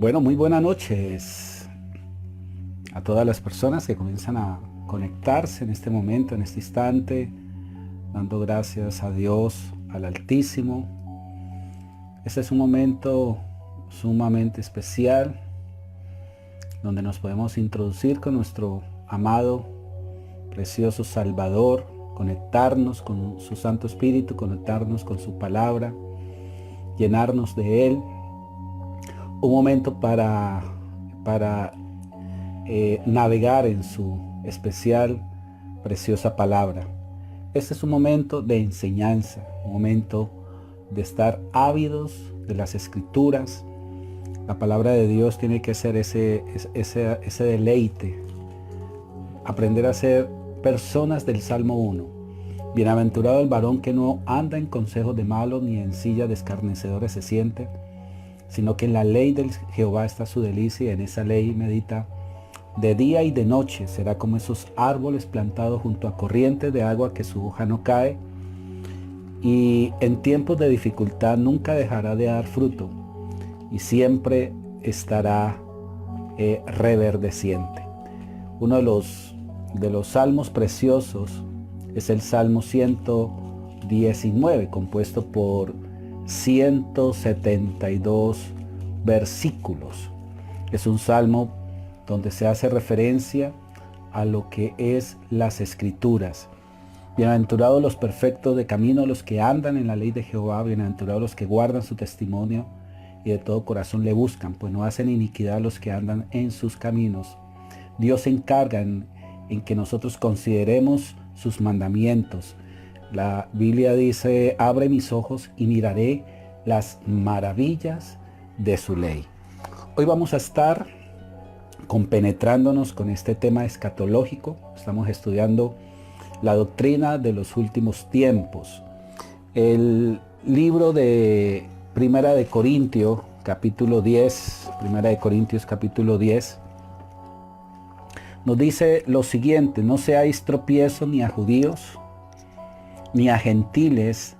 Bueno, muy buenas noches a todas las personas que comienzan a conectarse en este momento, en este instante, dando gracias a Dios, al Altísimo. Este es un momento sumamente especial donde nos podemos introducir con nuestro amado, precioso Salvador, conectarnos con su Santo Espíritu, conectarnos con su palabra, llenarnos de Él. Un momento para navegar en su especial, preciosa palabra. Este es un momento de enseñanza, un momento de estar ávidos de las Escrituras. La palabra de Dios tiene que ser ese deleite. Aprender a ser personas del Salmo 1. Bienaventurado el varón que no anda en consejos de malos, ni en silla de escarnecedores se siente, sino que en la ley del Jehová está su delicia, y en esa ley medita de día y de noche. Será como esos árboles plantados junto a corrientes de agua, que su hoja no cae, y en tiempos de dificultad nunca dejará de dar fruto, y siempre estará reverdeciente. Uno de los salmos preciosos es el Salmo 119, compuesto por 172 versículos. Es un salmo donde se hace referencia a lo que es las Escrituras. Bienaventurados los perfectos de camino, los que andan en la ley de Jehová. Bienaventurados los que guardan su testimonio y de todo corazón le buscan, pues no hacen iniquidad los que andan en sus caminos. Dios se encarga en que nosotros consideremos sus mandamientos. La Biblia dice: abre mis ojos y miraré las maravillas de su ley. Hoy vamos a estar compenetrándonos con este tema escatológico. Estamos estudiando la doctrina de los últimos tiempos. El libro de Primera de Corintios, capítulo 10, nos dice lo siguiente: no seáis tropiezo ni a judíos, ni a gentiles,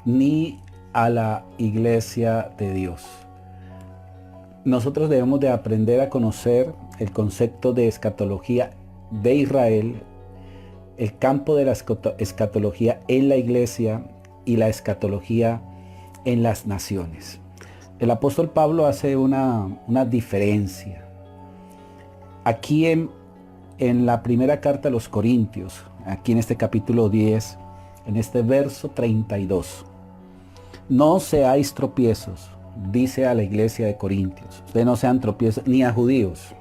ni a la iglesia de Dios. Nosotros debemos de aprender a conocer el concepto de escatología de Israel, el campo de la escatología en la iglesia y la escatología en las naciones. El apóstol Pablo hace una diferencia. Aquí en la primera carta a los Corintios, aquí en este capítulo 10, en este verso 32, no seáis tropiezos, dice a la iglesia de Corintios. Ustedes no sean tropiezos ni a judíos,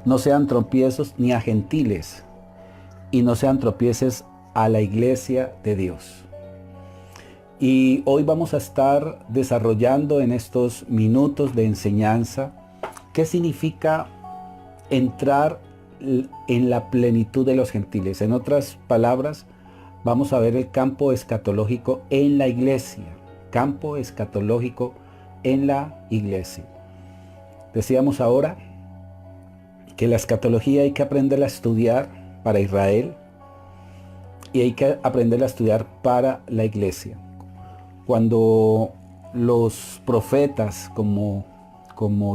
no sean tropiezos ni a gentiles, y no sean tropiezos a la iglesia de Dios. Y hoy vamos a estar desarrollando en estos minutos de enseñanza qué significa entrar en la plenitud de los gentiles. En otras palabras, vamos a ver el campo escatológico en la iglesia. Campo escatológico en la iglesia. Decíamos ahora que la escatología hay que aprenderla a estudiar para Israel y hay que aprenderla a estudiar para la iglesia. Cuando los profetas como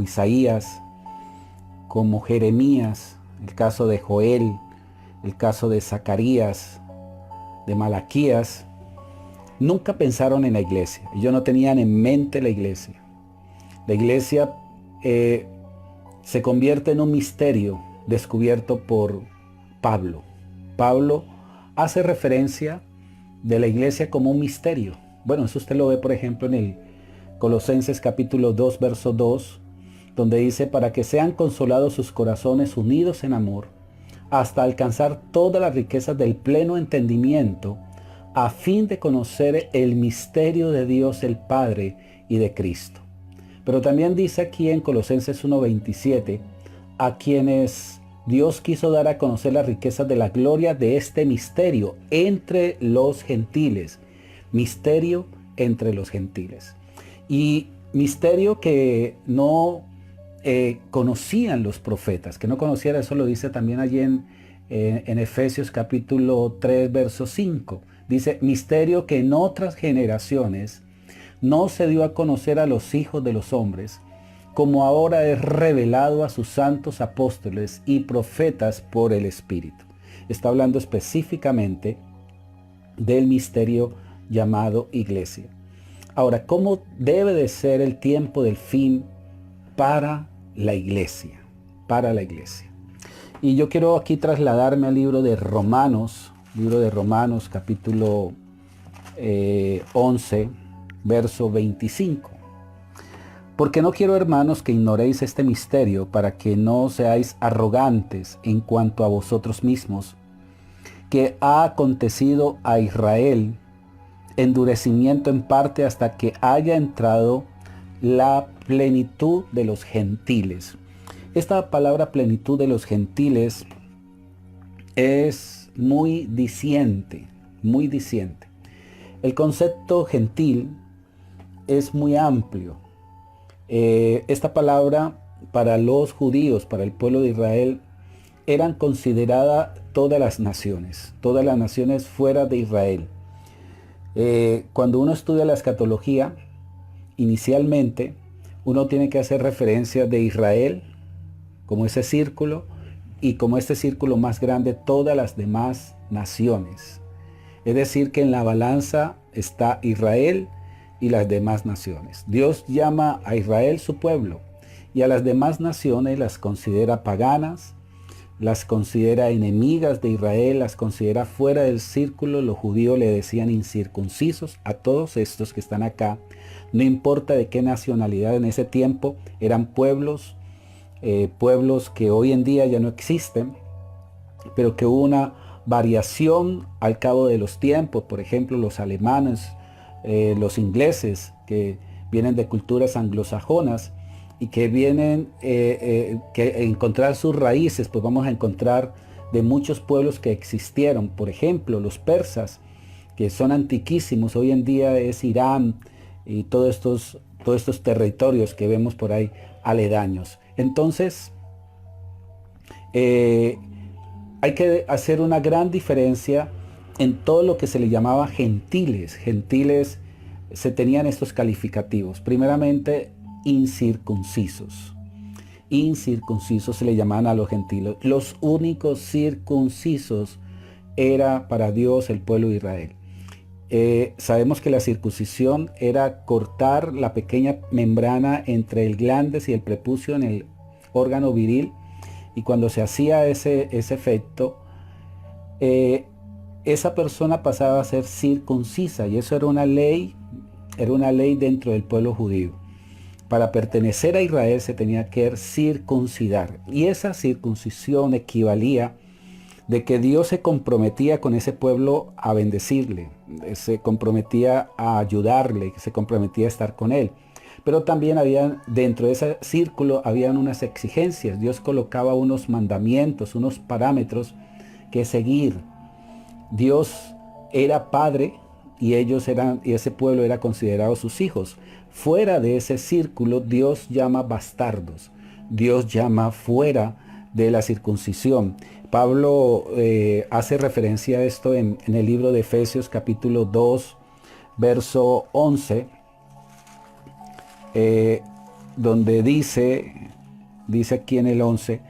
Isaías, como Jeremías, el caso de Joel, el caso de Zacarías, de Malaquías, nunca pensaron en la iglesia. Ellos no tenían en mente la iglesia. La iglesia se convierte en un misterio descubierto por Pablo. Pablo hace referencia de la iglesia como un misterio. Bueno, eso usted lo ve, por ejemplo, en el Colosenses capítulo 2, verso 2, donde dice: para que sean consolados sus corazones unidos en amor, hasta alcanzar todas las riquezas del pleno entendimiento, a fin de conocer el misterio de Dios el Padre y de Cristo. Pero también dice aquí en Colosenses 1:27, a quienes Dios quiso dar a conocer las riquezas de la gloria de este misterio entre los gentiles. Misterio entre los gentiles. Y misterio que no conocían los profetas, que no conocían. Eso lo dice también allí en Efesios capítulo 3, verso 5. Dice: misterio que en otras generaciones no se dio a conocer a los hijos de los hombres, como ahora es revelado a sus santos apóstoles y profetas por el Espíritu. Está hablando específicamente del misterio llamado iglesia. Ahora, ¿cómo debe de ser el tiempo del fin para la iglesia? Para la iglesia. Y yo quiero aquí trasladarme al libro de Romanos capítulo 11, verso 25. Porque no quiero, hermanos, que ignoréis este misterio, para que no seáis arrogantes en cuanto a vosotros mismos, que ha acontecido a Israel endurecimiento en parte hasta que haya entrado la plenitud de los gentiles. Esta palabra plenitud de los gentiles es muy diciente, muy diciente. El concepto gentil es muy amplio. Esta palabra para los judíos, para el pueblo de Israel, eran consideradas todas las naciones fuera de Israel. Cuando uno estudia la escatología, inicialmente uno tiene que hacer referencia de Israel como ese círculo y como este círculo más grande todas las demás naciones. Es decir, que en la balanza está Israel y las demás naciones. Dios llama a Israel su pueblo y a las demás naciones las considera paganas, las considera enemigas de Israel, las considera fuera del círculo. Los judíos le decían incircuncisos a todos estos que están acá. No importa de qué nacionalidad en ese tiempo, eran pueblos que hoy en día ya no existen, pero que hubo una variación al cabo de los tiempos. Por ejemplo, los alemanes, los ingleses, que vienen de culturas anglosajonas y que vienen que encontrar sus raíces, pues vamos a encontrar de muchos pueblos que existieron. Por ejemplo, los persas, que son antiquísimos, hoy en día es Irán y todos estos territorios que vemos por ahí aledaños. Entonces, hay que hacer una gran diferencia en todo lo que se le llamaba gentiles. Gentiles, se tenían estos calificativos. Primeramente, incircuncisos. Incircuncisos se le llamaban a los gentiles. Los únicos circuncisos era para Dios el pueblo de Israel. Sabemos que la circuncisión era cortar la pequeña membrana entre el glandes y el prepucio en el órgano viril, y cuando se hacía ese efecto, esa persona pasaba a ser circuncisa, y eso era una ley dentro del pueblo judío. Para pertenecer a Israel se tenía que circuncidar, y esa circuncisión equivalía de que Dios se comprometía con ese pueblo a bendecirle, se comprometía a ayudarle, se comprometía a estar con él. Pero también dentro de ese círculo habían unas exigencias. Dios colocaba unos mandamientos, unos parámetros que seguir. Dios era padre y ese pueblo era considerado sus hijos. Fuera de ese círculo, Dios llama bastardos. Dios llama fuera de la circuncisión. Pablo hace referencia a esto en el libro de Efesios capítulo 2, verso 11, donde dice aquí en el 11,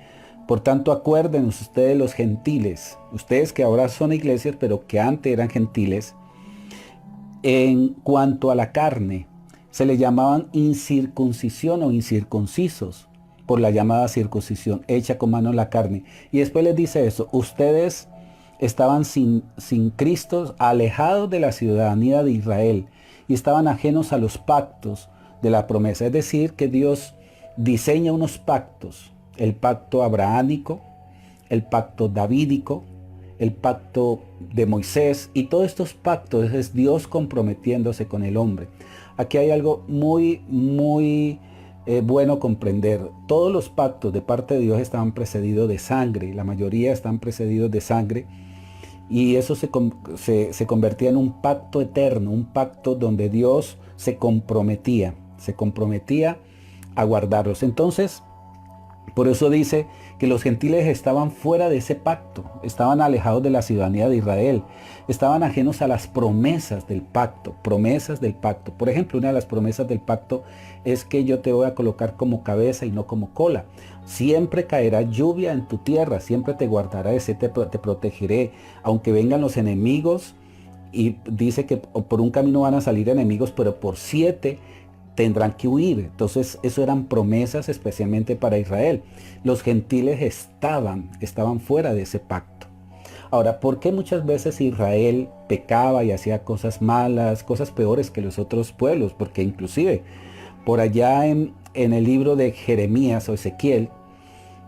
por tanto acuérdense ustedes los gentiles, ustedes que ahora son iglesias, pero que antes eran gentiles, en cuanto a la carne, se le llamaban incircuncisión o incircuncisos, por la llamada circuncisión hecha con mano en la carne. Y después les dice eso: ustedes estaban sin Cristo, alejados de la ciudadanía de Israel, y estaban ajenos a los pactos de la promesa. Es decir, que Dios diseña unos pactos: el pacto abrahámico, el pacto davídico, el pacto de Moisés, y todos estos pactos es Dios comprometiéndose con el hombre. Aquí hay algo muy bueno comprender. Todos los pactos de parte de Dios estaban precedidos de sangre, la mayoría están precedidos de sangre, y eso se convertía en un pacto eterno, un pacto donde Dios se comprometía a guardarlos. Entonces, Por eso dice que los gentiles estaban fuera de ese pacto, estaban alejados de la ciudadanía de Israel, estaban ajenos a las promesas del pacto, promesas del pacto. Por ejemplo, una de las promesas del pacto es que yo te voy a colocar como cabeza y no como cola. Siempre caerá lluvia en tu tierra, siempre te guardaré, te protegeré, aunque vengan los enemigos. Y dice que por un camino van a salir enemigos, pero por 7 tendrán que huir. Entonces, eso eran promesas especialmente para Israel. Los gentiles estaban fuera de ese pacto. Ahora, ¿por qué muchas veces Israel pecaba y hacía cosas malas, cosas peores que los otros pueblos? Porque inclusive por allá en el libro de Jeremías o Ezequiel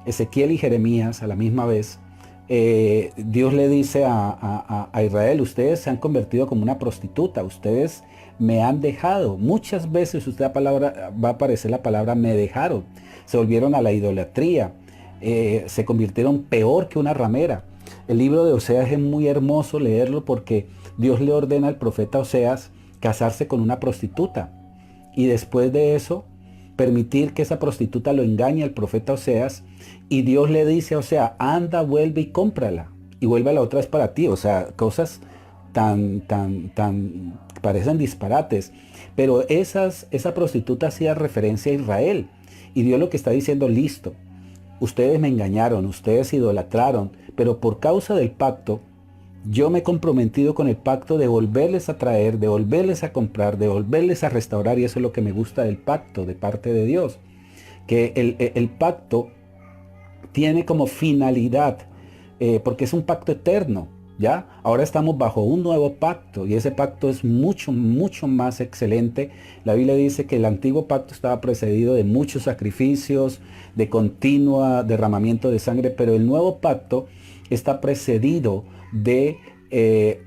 y Jeremías a la misma vez, Dios le dice a Israel: ustedes se han convertido como una prostituta, ustedes me han dejado. Muchas veces va a aparecer la palabra me dejaron. Se volvieron a la idolatría, se convirtieron peor que una ramera. El libro de Oseas es muy hermoso leerlo porque Dios le ordena al profeta Oseas casarse con una prostituta. Y después de eso, permitir que esa prostituta lo engañe al profeta Oseas, y Dios le dice a Oseas: anda, vuelve y cómprala, y vuelve a la otra vez para ti. O sea, cosas tan parecen disparates, pero esa prostituta hacía referencia a Israel, y Dios lo que está diciendo: listo, ustedes me engañaron, ustedes idolatraron, pero por causa del pacto, yo me he comprometido con el pacto de volverles a traer, de volverles a comprar, de volverles a restaurar. Y eso es lo que me gusta del pacto de parte de Dios, que el pacto tiene como finalidad, porque es un pacto eterno, ¿ya? Ahora estamos bajo un nuevo pacto, y ese pacto es mucho, mucho más excelente. La Biblia dice que el antiguo pacto estaba precedido de muchos sacrificios, de continua derramamiento de sangre, pero el nuevo pacto está precedido de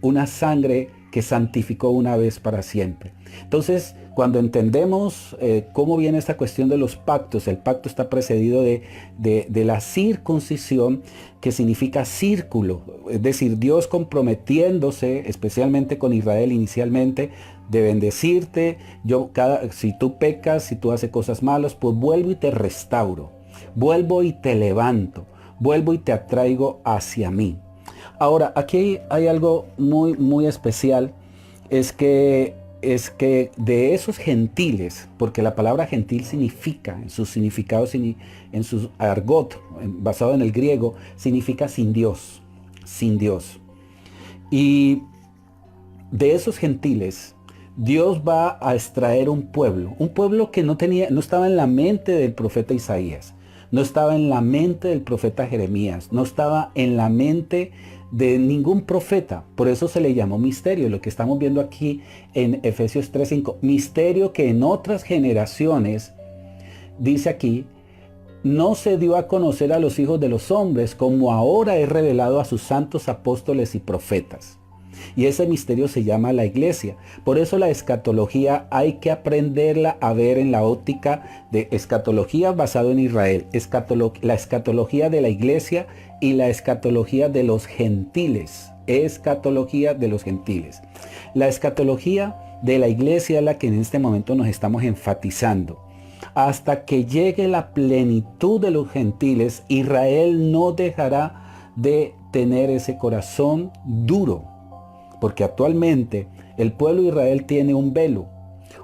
una sangre que santificó una vez para siempre. Entonces, cuando entendemos cómo viene esta cuestión de los pactos, el pacto está precedido de la circuncisión, que significa círculo, es decir, Dios comprometiéndose especialmente con Israel inicialmente de bendecirte. Si tú pecas, si tú haces cosas malas, pues vuelvo y te restauro, vuelvo y te levanto, vuelvo y te atraigo hacia mí. Ahora, aquí hay algo muy, muy especial, es que de esos gentiles, porque la palabra gentil significa, en sus significados, en su argot, basado en el griego, significa sin Dios, sin Dios. Y de esos gentiles, Dios va a extraer un pueblo que no estaba en la mente del profeta Isaías, no estaba en la mente del profeta Jeremías, no estaba en la mente de ningún profeta. Por eso se le llamó misterio, lo que estamos viendo aquí en Efesios 3:5. Misterio que en otras generaciones, dice aquí, no se dio a conocer a los hijos de los hombres, como ahora es revelado a sus santos apóstoles y profetas. Y ese misterio se llama la iglesia. Por eso la escatología hay que aprenderla a ver en la óptica de escatología basado en Israel, la escatología de la iglesia y la escatología de los gentiles. Escatología de los gentiles. La escatología de la iglesia es la que en este momento nos estamos enfatizando. Hasta que llegue la plenitud de los gentiles, Israel no dejará de tener ese corazón duro. Porque actualmente el pueblo de Israel tiene un velo.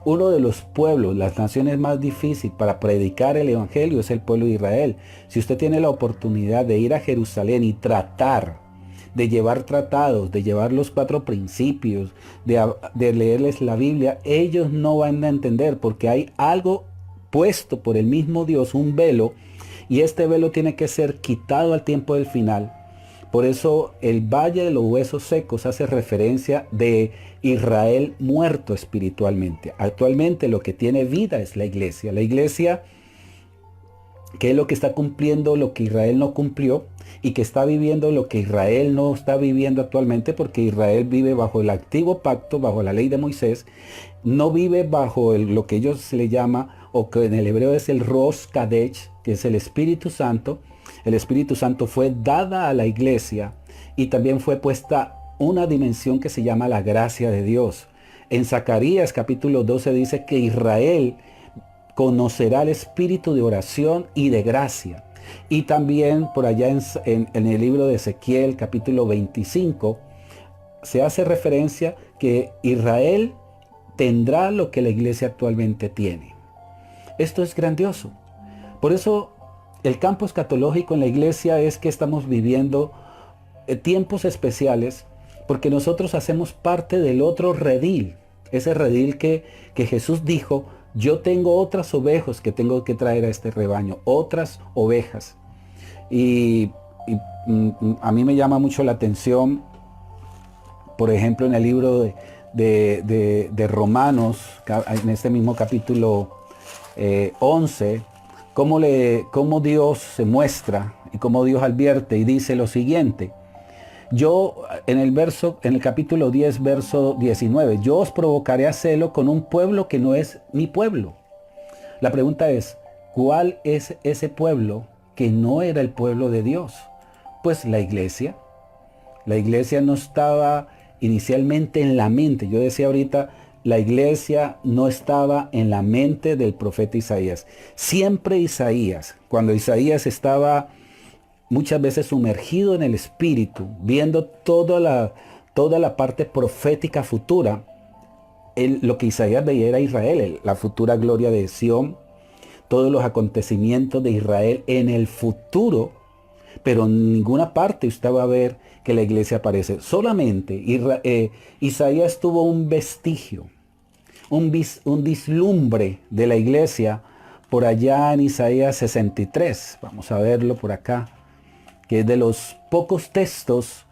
Uno de los pueblos, las naciones más difíciles para predicar el evangelio es el pueblo de Israel. Si usted tiene la oportunidad de ir a Jerusalén y tratar de llevar tratados, de llevar los 4 principios, de leerles la Biblia, ellos no van a entender, porque hay algo puesto por el mismo Dios, un velo, y este velo tiene que ser quitado al tiempo del final. Por eso el valle de los huesos secos hace referencia de Israel muerto espiritualmente. Actualmente lo que tiene vida es la iglesia. La iglesia, que es lo que está cumpliendo lo que Israel no cumplió, y que está viviendo lo que Israel no está viviendo actualmente, porque Israel vive bajo el antiguo pacto, bajo la ley de Moisés, no vive bajo lo que ellos se le llama, o que en el hebreo es el Rosh Kadesh, que es el Espíritu Santo. El Espíritu Santo fue dada a la iglesia, y también fue puesta una dimensión que se llama la gracia de Dios. En Zacarías capítulo 12 dice que Israel conocerá el espíritu de oración y de gracia. Y también por allá en el libro de Ezequiel, capítulo 25, se hace referencia que Israel tendrá lo que la iglesia actualmente tiene. Esto es grandioso. Por eso el campo escatológico en la iglesia es que estamos viviendo tiempos especiales, porque nosotros hacemos parte del otro redil. Ese redil que Jesús dijo: yo tengo otras ovejas que tengo que traer a este rebaño, otras ovejas. Y a mí me llama mucho la atención, por ejemplo, en el libro de Romanos, en este mismo capítulo 11, cómo Dios se muestra y cómo Dios advierte y dice lo siguiente. Yo, en el capítulo 10, verso 19, yo os provocaré a celo con un pueblo que no es mi pueblo. La pregunta es, ¿cuál es ese pueblo que no era el pueblo de Dios? Pues la iglesia. La iglesia no estaba inicialmente en la mente. Yo decía ahorita, la iglesia no estaba en la mente del profeta Isaías. Siempre Isaías, cuando Isaías estaba muchas veces sumergido en el espíritu, viendo toda la parte profética futura, lo que Isaías veía era Israel, la futura gloria de Sión, todos los acontecimientos de Israel en el futuro, pero en ninguna parte usted va a ver que la iglesia aparece. Solamente Isaías tuvo un vestigio, un vislumbre de la iglesia por allá en Isaías 63. Vamos a verlo por acá, que es de los pocos textos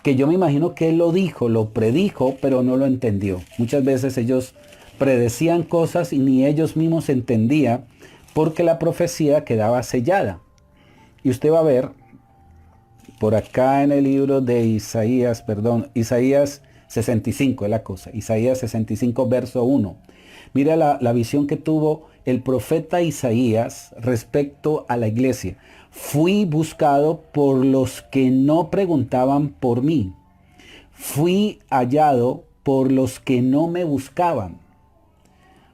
que yo me imagino que él lo dijo, lo predijo, pero no lo entendió. Muchas veces ellos predecían cosas y ni ellos mismos entendían, porque la profecía quedaba sellada. Y usted va a ver por acá en el libro de Isaías 65 es la cosa. Isaías 65, verso 1. Mira la visión que tuvo el profeta Isaías respecto a la iglesia. Fui buscado por los que no preguntaban por mí. Fui hallado por los que no me buscaban.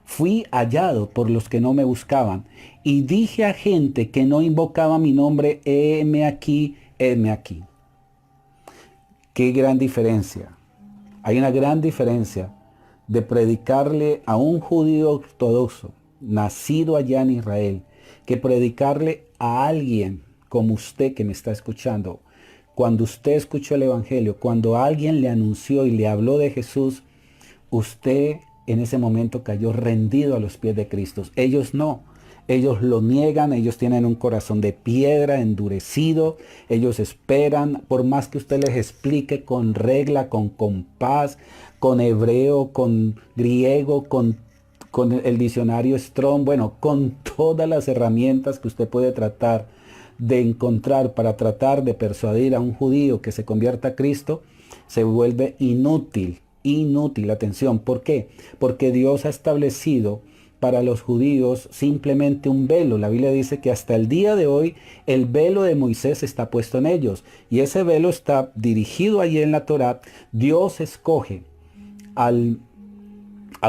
Fui hallado por los que no me buscaban. Y dije a gente que no invocaba mi nombre: heme aquí, heme aquí. Qué gran diferencia. Hay una gran diferencia de predicarle a un judío ortodoxo, nacido allá en Israel, que predicarle a alguien como usted que me está escuchando. Cuando usted escuchó el evangelio, cuando alguien le anunció y le habló de Jesús, usted en ese momento cayó rendido a los pies de Cristo. Ellos no. Ellos lo niegan, ellos tienen un corazón de piedra, endurecido, ellos esperan, por más que usted les explique con regla, con compás, con hebreo, con griego, con el diccionario Strong, bueno, con todas las herramientas que usted puede tratar de encontrar para tratar de persuadir a un judío que se convierta a Cristo, se vuelve inútil, atención. ¿Por qué? Porque Dios ha establecido para los judíos simplemente un velo. La Biblia dice que hasta el día de hoy el velo de Moisés está puesto en ellos. Y ese velo está dirigido allí en la Torá. Dios escoge a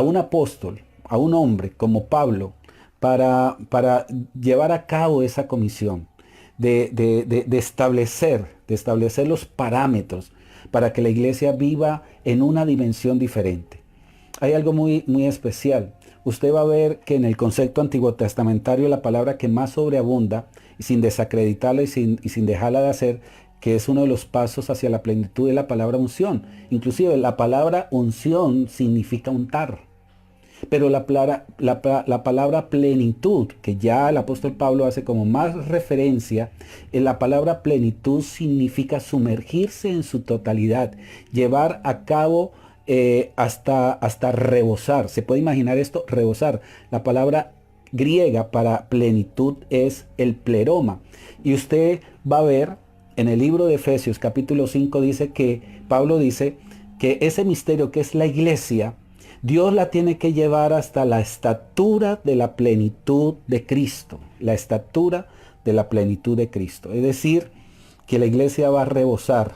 un apóstol, a un hombre como Pablo, para llevar a cabo esa comisión de establecer los parámetros para que la iglesia viva en una dimensión diferente. Hay algo muy, muy especial. Usted va a ver que en el concepto antiguo testamentario la palabra que más sobreabunda, y sin desacreditarla y sin dejarla de hacer, que es uno de los pasos hacia la plenitud, de la palabra unción. Inclusive la palabra unción significa untar. Pero la palabra plenitud, que ya el apóstol Pablo hace como más referencia, en la palabra plenitud significa sumergirse en su totalidad, llevar a cabo hasta rebosar. ¿Se puede imaginar esto? Rebosar. La palabra griega para plenitud es el pleroma. Y usted va a ver en el libro de Efesios capítulo 5, Pablo dice que ese misterio que es la iglesia, Dios la tiene que llevar hasta la estatura de la plenitud de Cristo. La estatura de la plenitud de Cristo. Es decir, que la iglesia va a rebosar,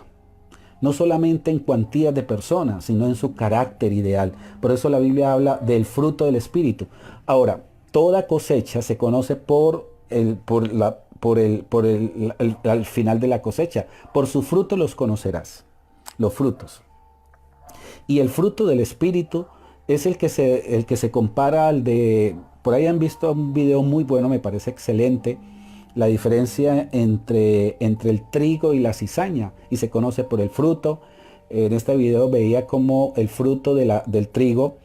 no solamente en cuantía de personas, sino en su carácter ideal. Por eso la Biblia habla del fruto del Espíritu. Ahora, toda cosecha se conoce por al final de la cosecha. Por su fruto los conocerás, los frutos. Y el fruto del Espíritu es el que se compara al de, por ahí han visto un video muy bueno, me parece excelente, la diferencia entre el trigo y la cizaña, y se conoce por el fruto. En este video veía como el fruto del trigo,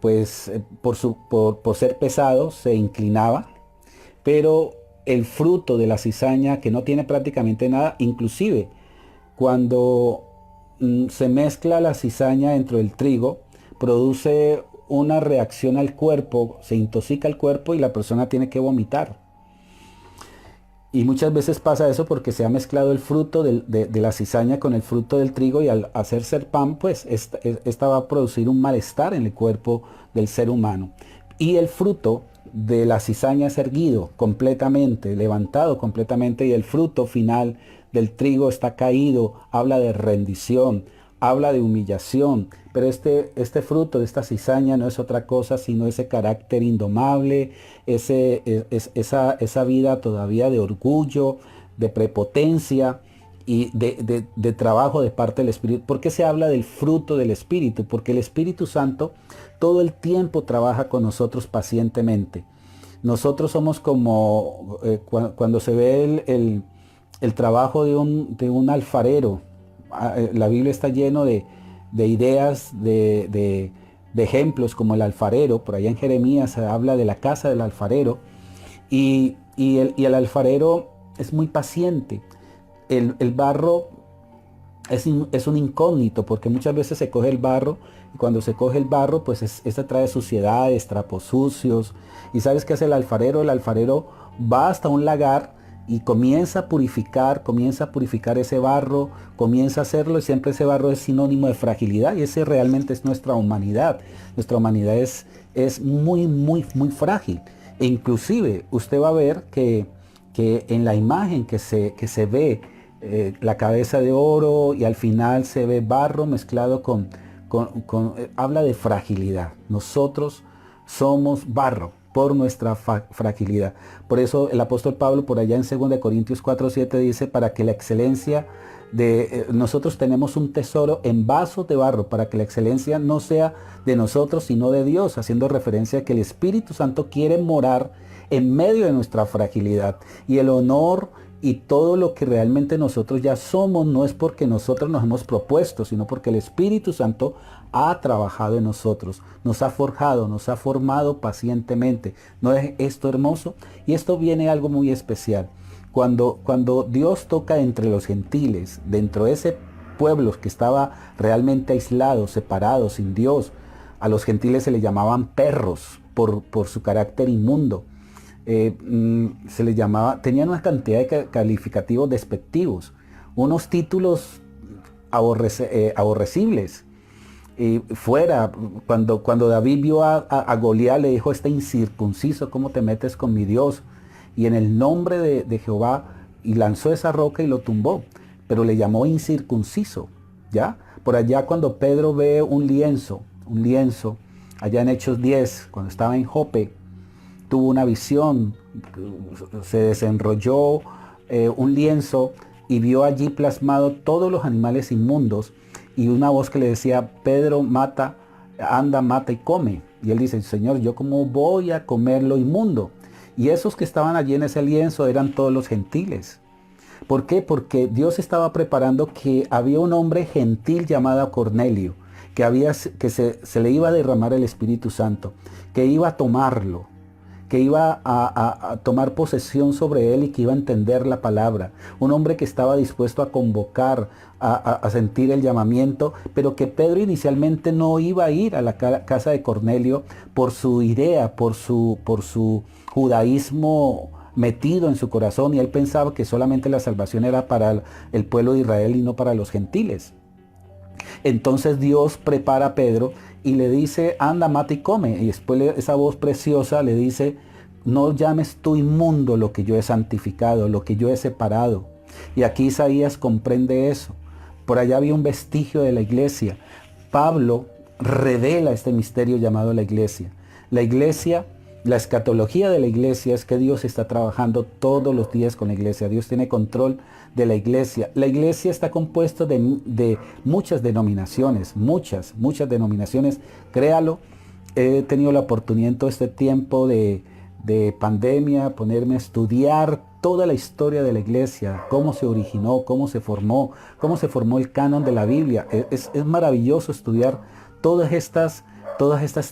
pues por ser pesado, se inclinaba, pero el fruto de la cizaña, que no tiene prácticamente nada, inclusive cuando se mezcla la cizaña dentro del trigo, produce una reacción al cuerpo, se intoxica el cuerpo y la persona tiene que vomitar. Y muchas veces pasa eso porque se ha mezclado el fruto de la cizaña con el fruto del trigo, y al hacerse el pan, pues esta va a producir un malestar en el cuerpo del ser humano. Y el fruto de la cizaña es erguido completamente, levantado completamente, y el fruto final del trigo está caído, habla de rendición, habla de humillación. Pero este fruto de esta cizaña no es otra cosa sino ese carácter indomable, esa vida todavía de orgullo, de prepotencia y de trabajo de parte del Espíritu. ¿Por qué se habla del fruto del Espíritu? Porque el Espíritu Santo todo el tiempo trabaja con nosotros pacientemente. Nosotros somos como cuando se ve el trabajo de un alfarero. La Biblia está lleno de ideas, de ejemplos como el alfarero. Por allá en Jeremías se habla de la casa del alfarero, y el alfarero es muy paciente. El barro es un incógnito, porque muchas veces se coge el barro, y cuando se coge el barro, pues este trae suciedades, trapos sucios. ¿Y sabes qué hace el alfarero? El alfarero va hasta un lagar y comienza a purificar ese barro, comienza a hacerlo, y siempre ese barro es sinónimo de fragilidad, y ese realmente es nuestra humanidad. Nuestra humanidad es muy, muy, muy frágil. E inclusive usted va a ver que en la imagen que se ve la cabeza de oro, y al final se ve barro mezclado habla de fragilidad. Nosotros somos barro por nuestra fragilidad. Por eso el apóstol Pablo, por allá en 2 Corintios 4:7 dice, para que la excelencia nosotros tenemos un tesoro en vasos de barro, para que la excelencia no sea de nosotros sino de Dios, haciendo referencia a que el Espíritu Santo quiere morar en medio de nuestra fragilidad. Y el honor y todo lo que realmente nosotros ya somos no es porque nosotros nos hemos propuesto, sino porque el Espíritu Santo ha trabajado en nosotros, nos ha forjado, nos ha formado pacientemente. ¿No es esto hermoso? Y esto viene algo muy especial. Cuando Dios toca entre los gentiles, dentro de ese pueblo que estaba realmente aislado, separado, sin Dios, a los gentiles se le llamaban perros por su carácter inmundo. Se les llamaba, tenían una cantidad de calificativos despectivos, unos títulos aborrecibles. Cuando David vio a Goliat, le dijo, este incircunciso, ¿cómo te metes con mi Dios? Y en el nombre de Jehová, y lanzó esa roca y lo tumbó, pero le llamó incircunciso, ¿ya? Por allá cuando Pedro ve un lienzo, allá en Hechos 10, cuando estaba en Jope, tuvo una visión, se desenrolló un lienzo y vio allí plasmado todos los animales inmundos, y una voz que le decía, Pedro, anda, mata y come. Y él dice, Señor, ¿yo cómo voy a comer lo inmundo? Y esos que estaban allí en ese lienzo eran todos los gentiles. ¿Por qué? Porque Dios estaba preparando que había un hombre gentil llamado Cornelio, que se le iba a derramar el Espíritu Santo, que iba a tomarlo, que iba a tomar posesión sobre él, y que iba a entender la palabra. Un hombre que estaba dispuesto a convocar, a sentir el llamamiento, pero que Pedro inicialmente no iba a ir a la casa de Cornelio por su idea, por su judaísmo metido en su corazón, y él pensaba que solamente la salvación era para el pueblo de Israel y no para los gentiles. Entonces Dios prepara a Pedro y le dice, anda, mata y come. Y después esa voz preciosa le dice, no llames tú inmundo lo que yo he santificado, lo que yo he separado. Y aquí Isaías comprende eso. Por allá había un vestigio de la iglesia. Pablo revela este misterio llamado la iglesia. La iglesia La escatología de la iglesia es que Dios está trabajando todos los días con la iglesia. Dios tiene control de la iglesia. La iglesia está compuesta de muchas denominaciones, muchas denominaciones. Créalo, he tenido la oportunidad en todo este tiempo de pandemia, ponerme a estudiar toda la historia de la iglesia, cómo se originó, cómo se formó el canon de la Biblia. Es maravilloso estudiar todas estas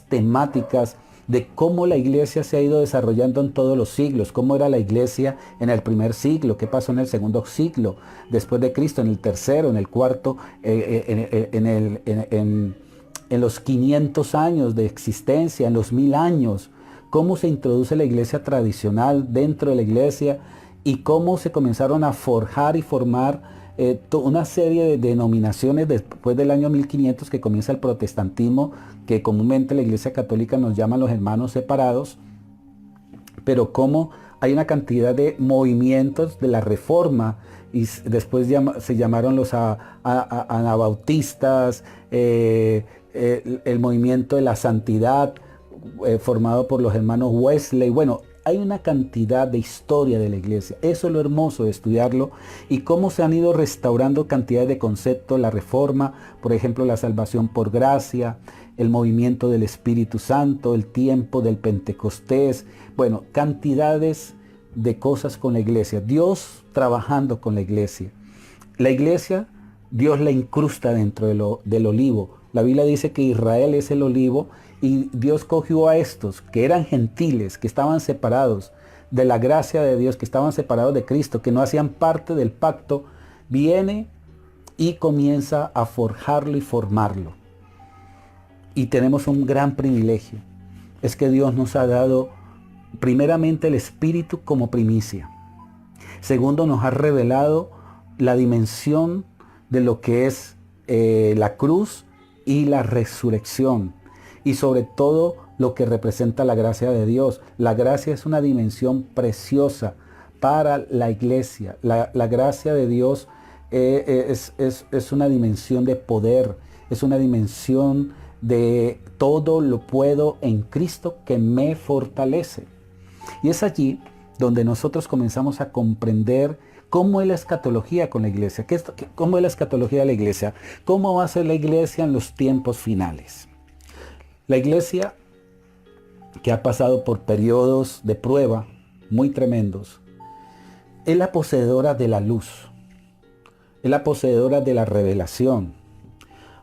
temáticas de cómo la iglesia se ha ido desarrollando en todos los siglos, cómo era la iglesia en el primer siglo, qué pasó en el segundo siglo, después de Cristo, en el tercero, en el cuarto, en los 500 años de existencia, en los 1000 años, cómo se introduce la iglesia tradicional dentro de la iglesia y cómo se comenzaron a forjar y formar una serie de denominaciones después del año 1500 que comienza el protestantismo, que comúnmente la iglesia católica nos llama los hermanos separados, pero cómo hay una cantidad de movimientos de la reforma y después se llamaron los anabautistas, el movimiento de la santidad formado por los hermanos Wesley. Bueno, hay una cantidad de historia de la iglesia. Eso es lo hermoso de estudiarlo y cómo se han ido restaurando cantidades de conceptos, la reforma, por ejemplo, la salvación por gracia, el movimiento del Espíritu Santo, el tiempo del Pentecostés, bueno, cantidades de cosas con la iglesia. Dios trabajando con la iglesia. La iglesia, Dios la incrusta dentro del olivo. La Biblia dice que Israel es el olivo y Dios cogió a estos que eran gentiles, que estaban separados de la gracia de Dios, que estaban separados de Cristo, que no hacían parte del pacto, viene y comienza a forjarlo y formarlo. Y tenemos un gran privilegio, es que Dios nos ha dado primeramente el Espíritu como primicia. Segundo, nos ha revelado la dimensión de lo que es la cruz y la resurrección. Y sobre todo lo que representa la gracia de Dios. La gracia es una dimensión preciosa para la iglesia. La gracia de Dios es una dimensión de poder, es una dimensión de todo lo puedo en Cristo que me fortalece. Y es allí donde nosotros comenzamos a comprender cómo es la escatología con la iglesia, cómo es la escatología de la iglesia, cómo va a ser la iglesia en los tiempos finales. La iglesia, que ha pasado por periodos de prueba muy tremendos, es la poseedora de la luz, es la poseedora de la revelación.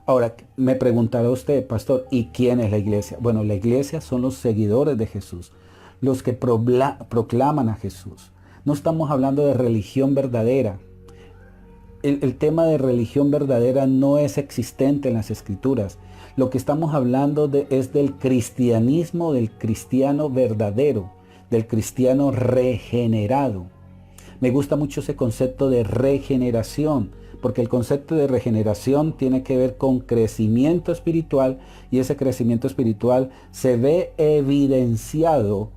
Ahora, me preguntará usted, pastor, ¿y quién es la iglesia? Bueno, la iglesia son los seguidores de Jesús, los que proclaman a Jesús. No estamos hablando de religión verdadera. El tema de religión verdadera no es existente en las Escrituras. Lo que estamos hablando es del cristianismo, del cristiano verdadero, del cristiano regenerado. Me gusta mucho ese concepto de regeneración, porque el concepto de regeneración tiene que ver con crecimiento espiritual y ese crecimiento espiritual se ve evidenciado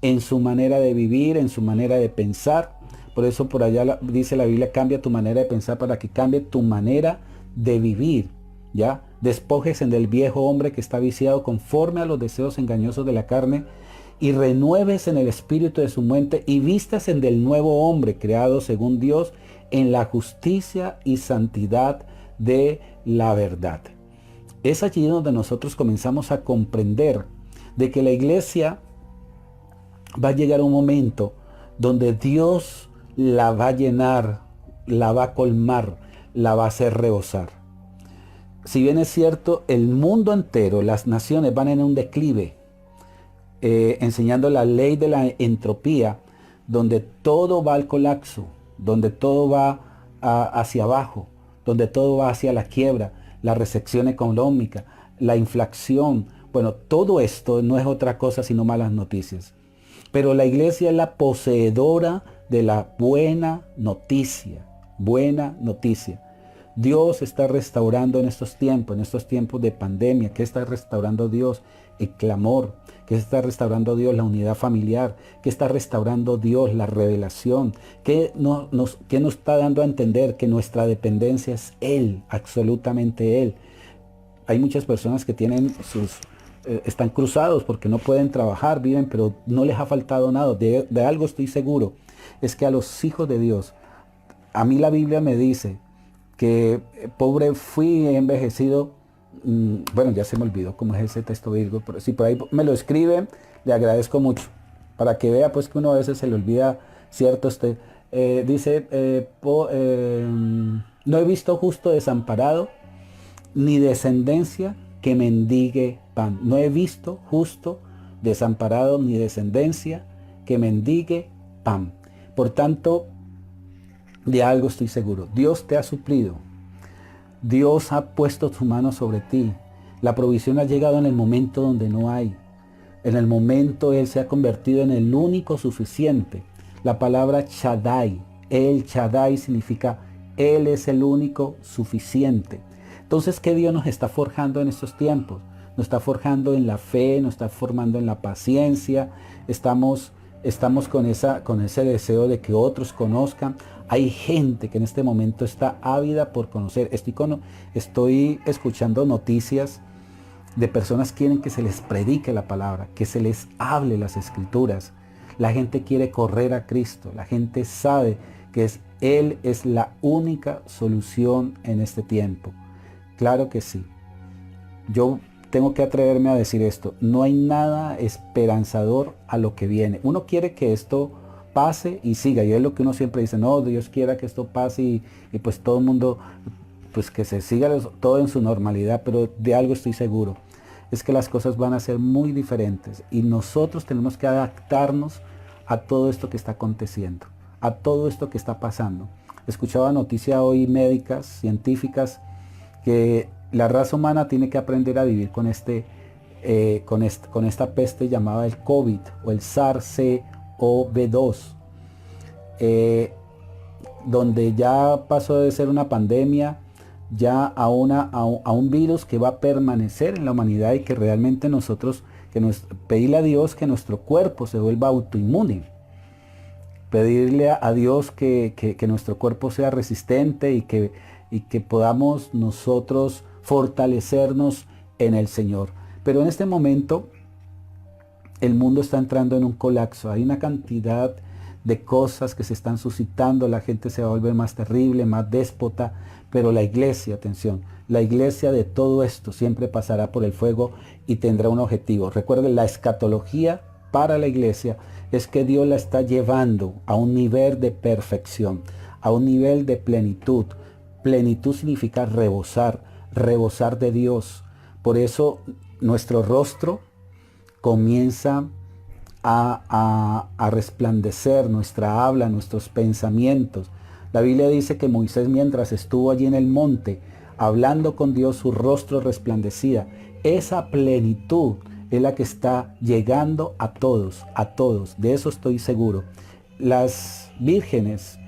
en su manera de vivir, en su manera de pensar. Por eso por allá dice la Biblia, cambia tu manera de pensar para que cambie tu manera de vivir, ¿ya? Despójese del viejo hombre que está viciado conforme a los deseos engañosos de la carne y renueves en el espíritu de su mente y vistas en del nuevo hombre creado según Dios en la justicia y santidad de la verdad. Es allí donde nosotros comenzamos a comprender de que la iglesia va a llegar un momento donde Dios la va a llenar, la va a colmar, la va a hacer rebosar. Si bien es cierto, el mundo entero, las naciones van en un declive, enseñando la ley de la entropía, donde todo va al colapso, donde todo va hacia abajo, donde todo va hacia la quiebra, la recesión económica, la inflación. Bueno, todo esto no es otra cosa sino malas noticias. Pero la iglesia es la poseedora de la buena noticia. Buena noticia. Dios está restaurando en estos tiempos de pandemia. ¿Qué está restaurando Dios? El clamor. ¿Qué está restaurando Dios? La unidad familiar. ¿Qué está restaurando Dios? La revelación. ¿Qué nos está dando a entender? Que nuestra dependencia es Él, absolutamente Él. Hay muchas personas que tienen están cruzados porque no pueden trabajar, viven, pero no les ha faltado nada. De algo estoy seguro, es que a los hijos de Dios, a mí la Biblia me dice que pobre fui envejecido. Bueno, ya se me olvidó cómo es ese texto bíblico, pero si por ahí me lo escriben, le agradezco mucho, para que vea pues que uno a veces se le olvida cierto dice, no he visto justo desamparado, ni descendencia que mendigue pan. No he visto justo desamparado, ni descendencia que mendigue pan. Por tanto, de algo estoy seguro. Dios te ha suplido. Dios ha puesto su mano sobre ti. La provisión ha llegado en el momento donde no hay. En el momento Él se ha convertido en el único suficiente. La palabra Shaddai, el Shaddai significa Él es el único suficiente. Entonces, ¿qué Dios nos está forjando en estos tiempos? Nos está forjando en la fe, nos está formando en la paciencia. Estamos con ese deseo de que otros conozcan. Hay gente que en este momento está ávida por conocer. Estoy escuchando noticias de personas que quieren que se les predique la palabra, que se les hable las escrituras. La gente quiere correr a Cristo. La gente sabe que Él es la única solución en este tiempo. Claro que sí. Yo tengo que atreverme a decir esto. No hay nada esperanzador a lo que viene. Uno quiere que esto pase y siga. Y es lo que uno siempre dice. No, Dios quiera que esto pase y pues todo el mundo, pues que se siga todo en su normalidad. Pero de algo estoy seguro. Es que las cosas van a ser muy diferentes. Y nosotros tenemos que adaptarnos a todo esto que está aconteciendo. A todo esto que está pasando. Escuchaba noticias hoy médicas, científicas, que la raza humana tiene que aprender a vivir con esta peste llamada el COVID o el SARS-CoV-2, donde ya pasó de ser una pandemia ya a un virus que va a permanecer en la humanidad y que realmente nosotros, pedirle a Dios que nuestro cuerpo se vuelva autoinmune, pedirle a Dios que nuestro cuerpo sea resistente y que podamos nosotros fortalecernos en el Señor. Pero en este momento el mundo está entrando en un colapso. Hay una cantidad de cosas que se están suscitando. La gente se va a volver más terrible, más déspota. Pero la iglesia, atención, la iglesia de todo esto siempre pasará por el fuego y tendrá un objetivo. Recuerden, la escatología para la iglesia es que Dios la está llevando a un nivel de perfección, a un nivel de plenitud. Plenitud significa rebosar, rebosar de Dios. Por eso nuestro rostro comienza a resplandecer, nuestra habla, nuestros pensamientos. La Biblia dice que Moisés, mientras estuvo allí en el monte, hablando con Dios, su rostro resplandecía. Esa plenitud es la que está llegando a todos, de eso estoy seguro. Las vírgenes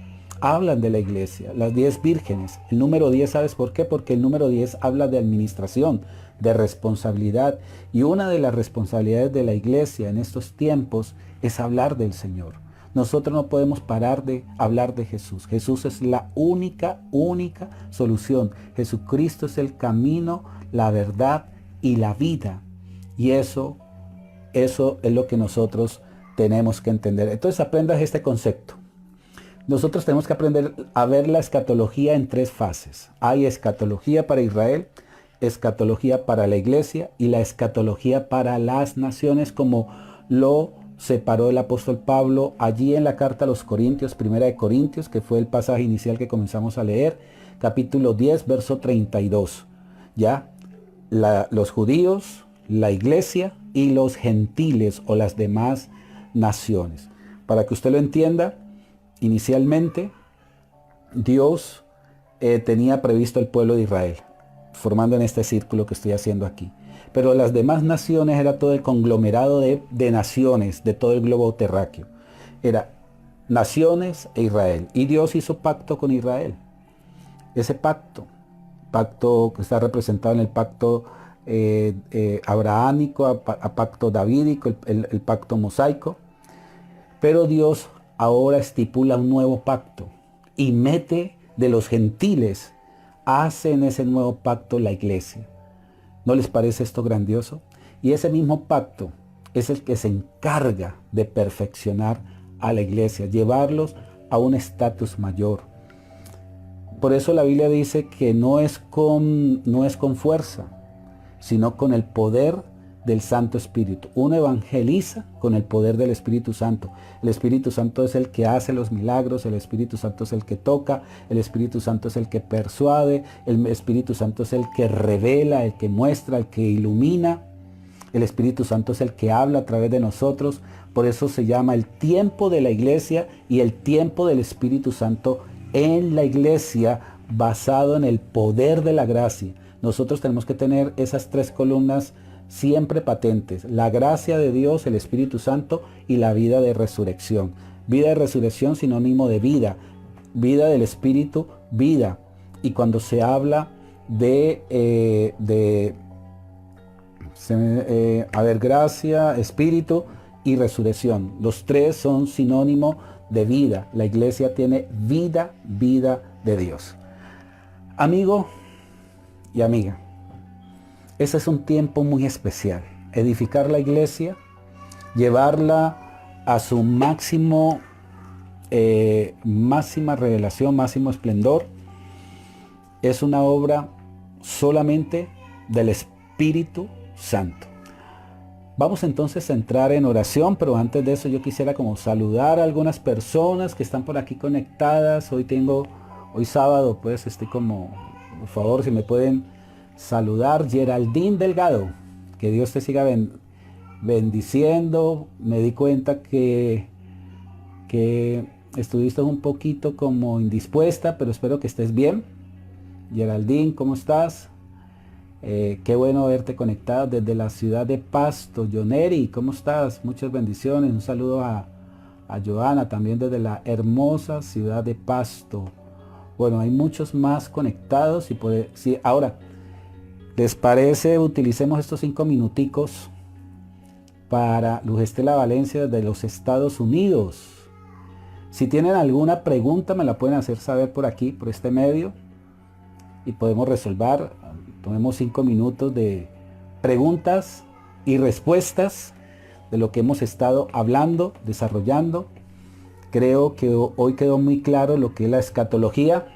hablan de la iglesia, las 10 vírgenes. El número 10, ¿sabes por qué? Porque el número 10 habla de administración, de responsabilidad. Y una de las responsabilidades de la iglesia en estos tiempos es hablar del Señor. Nosotros no podemos parar de hablar de Jesús. Jesús es la única solución. Jesucristo es el camino, la verdad y la vida. Y eso es lo que nosotros tenemos que entender. Entonces aprendas este concepto. Nosotros tenemos que aprender a ver la escatología en 3 fases. Hay escatología para Israel, escatología para la iglesia y la escatología para las naciones, como lo separó el apóstol Pablo allí en la carta a los Corintios, primera de Corintios, que fue el pasaje inicial que comenzamos a leer, capítulo 10, verso 32. Ya, los judíos, la iglesia y los gentiles o las demás naciones. Para que usted lo entienda, inicialmente Dios tenía previsto el pueblo de Israel, formando en este círculo que estoy haciendo aquí. Pero las demás naciones era todo el conglomerado de naciones de todo el globo terráqueo. Era naciones e Israel. Y Dios hizo pacto con Israel. Ese pacto que está representado en el pacto abrahámico, a pacto davídico, el pacto mosaico. Pero Dios ahora estipula un nuevo pacto y mete de los gentiles, hace en ese nuevo pacto la iglesia. ¿No les parece esto grandioso? Y ese mismo pacto es el que se encarga de perfeccionar a la iglesia, llevarlos a un estatus mayor. Por eso la Biblia dice que no es con fuerza, sino con el poder del Santo Espíritu. Uno evangeliza con el poder del Espíritu Santo. El Espíritu Santo es el que hace los milagros, el Espíritu Santo es el que toca, el Espíritu Santo es el que persuade, el Espíritu Santo es el que revela, el que muestra, el que ilumina. El Espíritu Santo es el que habla a través de nosotros. Por eso se llama el tiempo de la iglesia y el tiempo del Espíritu Santo en la iglesia, basado en el poder de la gracia. Nosotros tenemos que tener esas tres columnas siempre patentes: la gracia de Dios, el Espíritu Santo y la vida de resurrección. Vida de resurrección, sinónimo de vida. Vida del Espíritu, vida. Y cuando se habla gracia, Espíritu y resurrección, los tres son sinónimo de vida. La iglesia tiene vida de Dios. Amigo y amiga, ese es un tiempo muy especial. Edificar la iglesia, llevarla a su máxima revelación, máximo esplendor, es una obra solamente del Espíritu Santo. Vamos entonces a entrar en oración, pero antes de eso yo quisiera como saludar a algunas personas que están por aquí conectadas. Hoy sábado, pues estoy como, por favor, si me pueden saludar. Geraldine Delgado, que Dios te siga bendiciendo. Me di cuenta que estuviste un poquito como indispuesta, pero espero que estés bien. Geraldine, ¿cómo estás? Qué bueno verte conectado desde la ciudad de Pasto. Yoneri, ¿cómo estás? Muchas bendiciones. Un saludo a Joana también desde la hermosa ciudad de Pasto. Bueno, hay muchos más conectados y sí, ahora, ¿les parece utilicemos estos 5 minuticos para Luz Estela Valencia desde los Estados Unidos? Si tienen alguna pregunta me la pueden hacer saber por aquí, por este medio, y podemos resolver. Tomemos 5 minutos de preguntas y respuestas de lo que hemos estado hablando, desarrollando. Creo que hoy quedó muy claro lo que es la escatología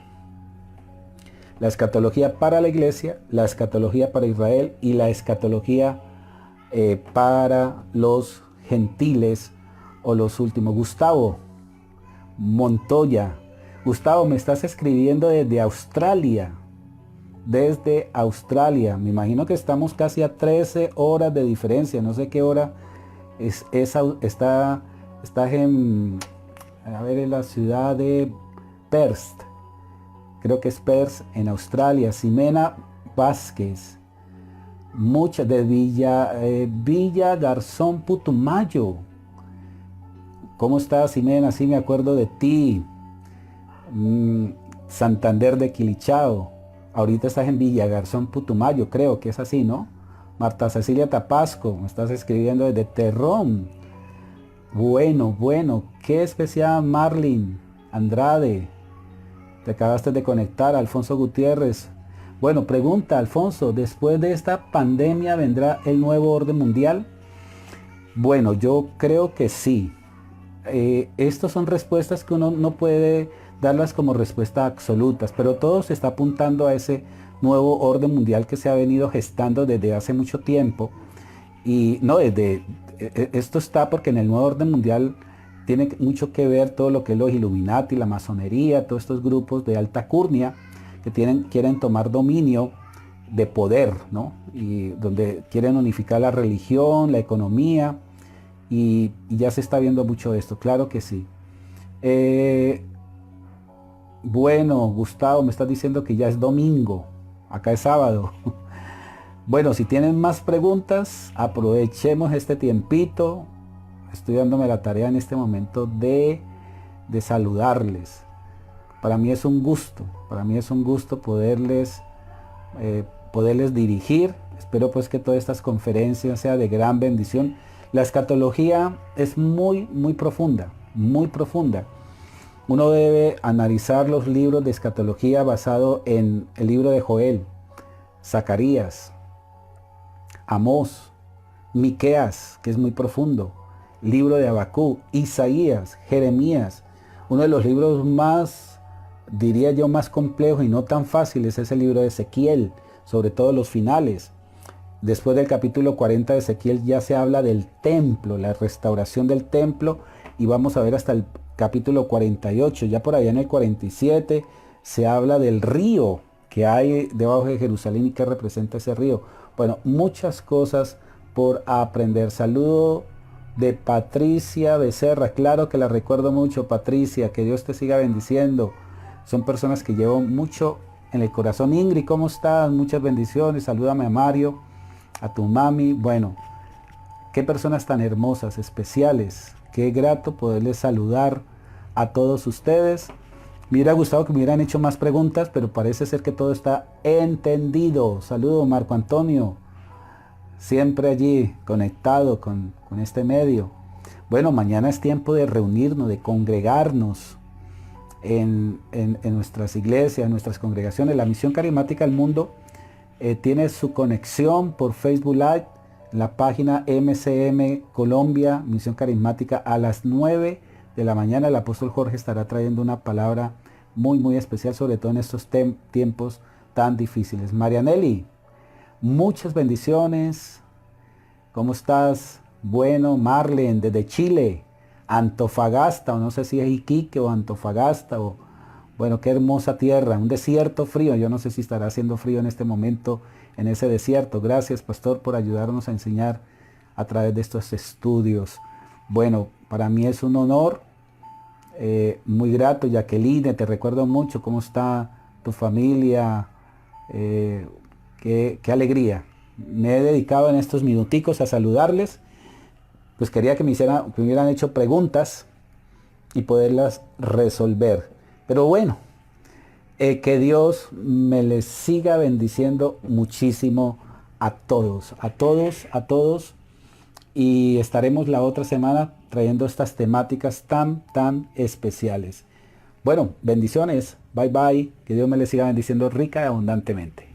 para la iglesia, la escatología para Israel y la escatología para los gentiles o los últimos. Gustavo Montoya. Gustavo, me estás escribiendo desde Australia. Desde Australia, me imagino que estamos casi a 13 horas de diferencia, no sé qué hora estás en la ciudad de Perth, creo que es Perth en Australia. Ximena Vázquez, muchas de Villa Garzón, Putumayo. ¿Cómo estás, Ximena? Sí, me acuerdo de ti. Santander de Quilichao. Ahorita estás en Villa Garzón, Putumayo, creo que es así, ¿no? Marta Cecilia Tapasco, me estás escribiendo desde Terrón. Bueno, qué especial. Marlin Andrade, te acabaste de conectar. Alfonso Gutiérrez. Bueno, pregunta, Alfonso, ¿después de esta pandemia vendrá el nuevo orden mundial? Bueno, yo creo que sí. Estas son respuestas que uno no puede darlas como respuestas absolutas, pero todo se está apuntando a ese nuevo orden mundial que se ha venido gestando desde hace mucho tiempo. Y no, esto está porque en el nuevo orden mundial tiene mucho que ver todo lo que es los Illuminati, la masonería, todos estos grupos de alta curnia que quieren tomar dominio de poder, ¿no? Y donde quieren unificar la religión, la economía, y ya se está viendo mucho esto, claro que sí. Bueno, Gustavo, me estás diciendo que ya es domingo, acá es sábado. Bueno, si tienen más preguntas, aprovechemos este tiempito. Estoy dándome la tarea en este momento de saludarles. Para mí es un gusto poderles dirigir. Espero pues que todas estas conferencias sean de gran bendición. La escatología es muy profunda, muy profunda. Uno debe analizar los libros de escatología basado en el libro de Joel, Zacarías, Amós, Miqueas, que es muy profundo, libro de Habacuc, Isaías, Jeremías. Uno de los libros más, diría yo, más complejos y no tan fáciles es el libro de Ezequiel, sobre todo los finales. Después del capítulo 40 de Ezequiel ya se habla del templo, la restauración del templo, y vamos a ver hasta el capítulo 48. Ya por allá en el 47 se habla del río que hay debajo de Jerusalén y que representa ese río. Bueno, muchas cosas por aprender. Saludo de Patricia Becerra. Claro que la recuerdo mucho, Patricia. Que Dios te siga bendiciendo. Son personas que llevo mucho en el corazón. Ingrid, ¿cómo estás? Muchas bendiciones. Salúdame a Mario, a tu mami. Bueno, qué personas tan hermosas, especiales. Qué grato poderles saludar a todos ustedes. Me hubiera gustado que me hubieran hecho más preguntas, pero parece ser que todo está entendido. Saludo, Marco Antonio. Siempre allí conectado con este medio. Bueno, mañana es tiempo de reunirnos, de congregarnos en nuestras iglesias, en nuestras congregaciones. La Misión Carismática del Mundo tiene su conexión por Facebook Live, la página MCM Colombia, Misión Carismática, a las 9 de la mañana. El apóstol Jorge estará trayendo una palabra muy especial, sobre todo en estos tiempos tan difíciles. Marianelli, muchas bendiciones. ¿Cómo estás? Bueno, Marlen, desde Chile, Antofagasta, o no sé si es Iquique o Antofagasta, o bueno, qué hermosa tierra, un desierto frío. Yo no sé si estará haciendo frío en este momento en ese desierto. Gracias, pastor, por ayudarnos a enseñar a través de estos estudios. Bueno, para mí es un honor, muy grato. Jacqueline, te recuerdo mucho. ¿Cómo está tu familia? Qué alegría. Me he dedicado en estos minuticos a saludarles. Pues quería que me hubieran hecho preguntas y poderlas resolver. Pero bueno, que Dios me les siga bendiciendo muchísimo a todos, a todos, a todos. Y estaremos la otra semana trayendo estas temáticas tan especiales. Bueno, bendiciones. Bye bye. Que Dios me les siga bendiciendo rica y abundantemente.